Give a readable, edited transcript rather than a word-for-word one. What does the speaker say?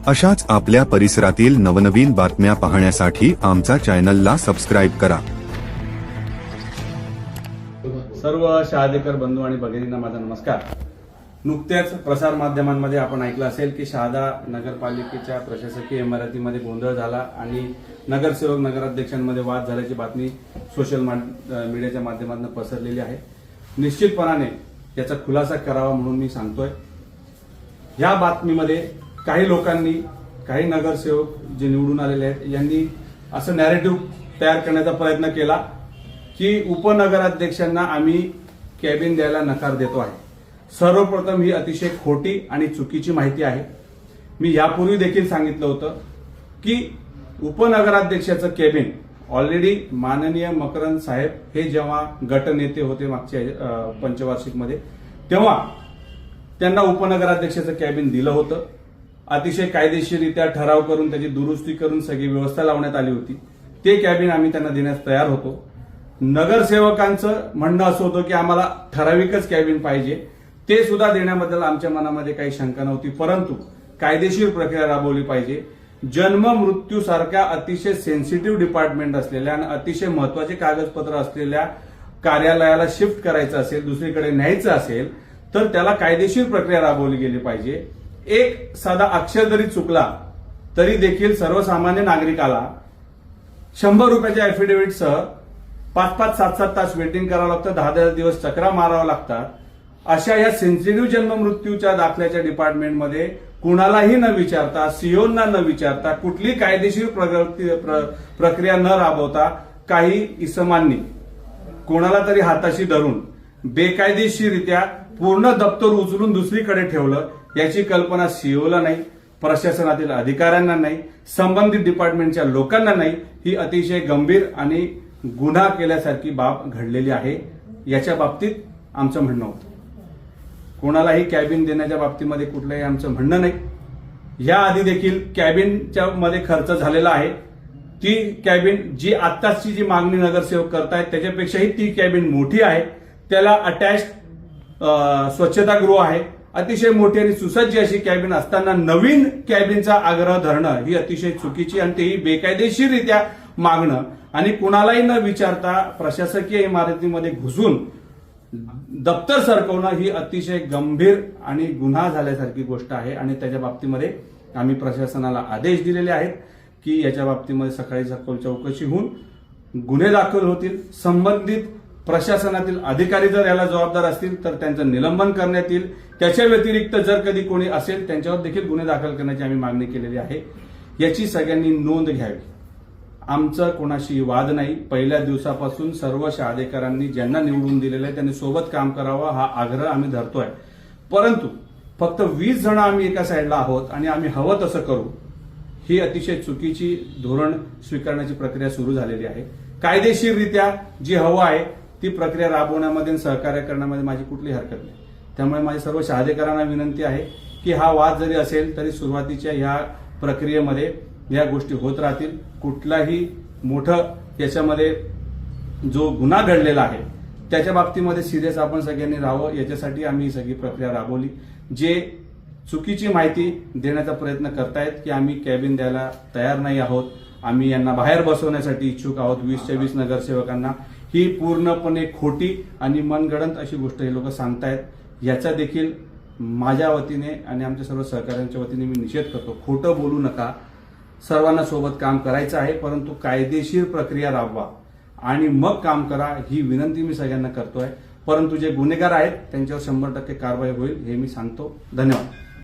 अशाच आपल्या परिसरातील नवनवीन बातम्या पाहण्यासाठी आमचा चॅनलला सबस्क्राईब करा। सर्व शहादेकर बंधू आणि भगिनींना माझा नमस्कार। नुकत्याच प्रसार माध्यमांमध्ये आपण ऐकलं असेल की शहादा नगरपालिकेच्या प्रशासकीय इमारतीमध्ये गोंधळ झाला आणि नगरसेवक नगराध्यक्षांमध्ये वाद झाल्याची बातमी सोशल मीडियाच्या माध्यमातून पसरलेली आहे। निश्चितपणाने याचा खुलासा करावा म्हणून मी सांगतोय। या बातमीमध्ये काही लोकांनी, काही नगरसेवक जे निवडून आलेले आहेत यांनी असं नॅरेटिव्ह तयार करण्याचा प्रयत्न केला की उपनगराध्यक्षांना आम्ही कॅबिन द्यायला नकार देतो आहे। सर्वप्रथम ही अतिशय खोटी आणि चुकीची माहिती आहे। मी यापूर्वी देखील सांगितलं होतं की उपनगराध्यक्षाचं कॅबिन ऑलरेडी माननीय मकरंद साहेब हे जेव्हा गटनेते होते मागच्या पंचवार्षिकमध्ये तेव्हा त्यांना उपनगराध्यक्षाचं कॅबिन दिलं होतं। अतिशय कायदेशीररित्या ठराव करून त्याची दुरुस्ती करून सगळी व्यवस्था लावण्यात आली होती। ते कॅबिन आम्ही त्यांना देण्यास तयार होतो। नगरसेवकांचं म्हणणं असं होतं की आम्हाला ठराविकच कॅबिन पाहिजे, ते सुद्धा देण्याबद्दल आमच्या मनामध्ये काही शंका नव्हती, परंतु कायदेशीर प्रक्रिया राबवली पाहिजे। जन्म मृत्यू सारख्या अतिशय सेन्सिटिव्ह डिपार्टमेंट असलेल्या आणि अतिशय महत्वाचे कागदपत्र असलेल्या कार्यालयाला शिफ्ट करायचं असेल, दुसरीकडे न्यायचं असेल तर त्याला कायदेशीर प्रक्रिया राबवली गेली पाहिजे। एक साधा अक्षर जरी चुकला तरी देखील सर्वसामान्य नागरिकाला 100 रुपयाच्या ऍफिडेव्हिटसह 5-5, 7-7 तास वेटिंग करावं लागतं, 10-10 दिवस चक्रा माराव्या लागतात। अशा या सेन्सिटिव्ह जन्म मृत्यूच्या दाखल्याच्या डिपार्टमेंटमध्ये कुणालाही न विचारता, सीओना न विचारता, कुठली कायदेशीर प्रक्रिया न राबवता काही इसमांनी कोणाला तरी हाताशी धरून बेकायदेशीररित्या पूर्ण दप्तर उचलून दुसरीकडे ठेवलं, याची कल्पना सीओला नाही, प्रशासनातील अधिकाऱ्यांना नाही, संबंधित डिपार्टमेंटच्या लोकांना नाही। ही अतिशय गंभीर आणि गुन्हा केल्यासारखी बाब घडलेली आहे। याच्या बाबतीत आमचं म्हणणं होतं। कोणालाही कॅबिन देण्याच्या बाबतीमध्ये कुठलंही आमचं म्हणणं नाही। याआधी देखील कॅबिनच्या मध्ये खर्च झालेला आहे। ती कॅबिन जी आत्ताची जी मागणी नगरसेवक करतायत त्याच्यापेक्षाही ती कॅबिन मोठी आहे। त्याला अटॅच्ड स्वच्छतागृह आहे। अतिशय मोठी आणि सुसज्ज अशी कॅबिन असताना नवीन कॅबिनचा आग्रह धरणं ही अतिशय चुकीची आणि तेही बेकायदेशीररित्या मागणं आणि कुणालाही न विचारता प्रशासकीय इमारतीमध्ये घुसून दप्तर सरकवणं ही अतिशय गंभीर आणि गुन्हा झाल्यासारखी गोष्ट आहे। आणि त्याच्या बाबतीमध्ये आम्ही प्रशासनाला आदेश दिलेले आहेत की याच्या बाबतीमध्ये सकाळी सखोल चौकशी होऊन गुन्हे दाखल होतील। संबंधित प्रशासनातील अधिकारी जर याला जबाबदार असतील तर त्यांचं निलंबन करण्यात येईल। त्याच्या व्यतिरिक्त जर कधी कोणी असेल त्यांच्यावर देखील गुन्हे दाखल करण्याची आम्ही मागणी केलेली आहे। याची सगळ्यांनी नोंद घ्यावी। आमचं कोणाशी वाद नाही। पहिल्या दिवसापासून सर्व शहादेकरांनी ज्यांना निवडून दिलेलं आहे त्यांनी सोबत काम करावं हा आग्रह आम्ही धरतोय, परंतु फक्त 20 जण आम्ही एका साईडला आहोत आणि आम्ही हवं तसं करू, ही अतिशय चुकीची धोरण स्वीकारण्याची प्रक्रिया सुरू झालेली आहे। कायदेशीररित्या जी हवं आहे ती प्रक्रिया राबवण्यामध्ये सहकार्य करण्यामध्ये माझी कुठलीही हरकत नाही। त्यामुळे माझी सर्व शहादेकरांना विनंती आहे की हा वाद जरी असेल तरी सुरुवातीच्या ह्या प्रक्रियेमध्ये या गोष्टी होत राहतील। कुठलाही मोठं याच्यामध्ये जो गुन्हा घडलेला आहे त्याच्या बाबतीमध्ये सिरियस आपण सगळ्यांनी राहावं, याच्यासाठी आम्ही ही सगळी प्रक्रिया राबवली। जे चुकीची माहिती देण्याचा प्रयत्न करतायत की आम्ही कॅबिन द्यायला तयार नाही आहोत, आम्ही यांना बाहेर बसवण्यासाठी इच्छुक आहोत 20च्या 20 नगरसेवकांना, ही पूर्णपणे खोटी आणि मनगडंत अशी गोष्ट हे लोक सांगतायत। याचा देखील माझ्या वतीने आणि आमच्या सर्व सहकाऱ्यांच्या वतीने मी निषेध करतो। खोटं बोलू नका। सर्वांना सोबत काम करायचं आहे, परंतु कायदेशीर प्रक्रिया राबवा आणि मग काम करा, ही विनंती मी सगळ्यांना करतोय। परंतु जे गुन्हेगार आहेत त्यांच्यावर 100% कारवाई होईल हे मी सांगतो। धन्यवाद।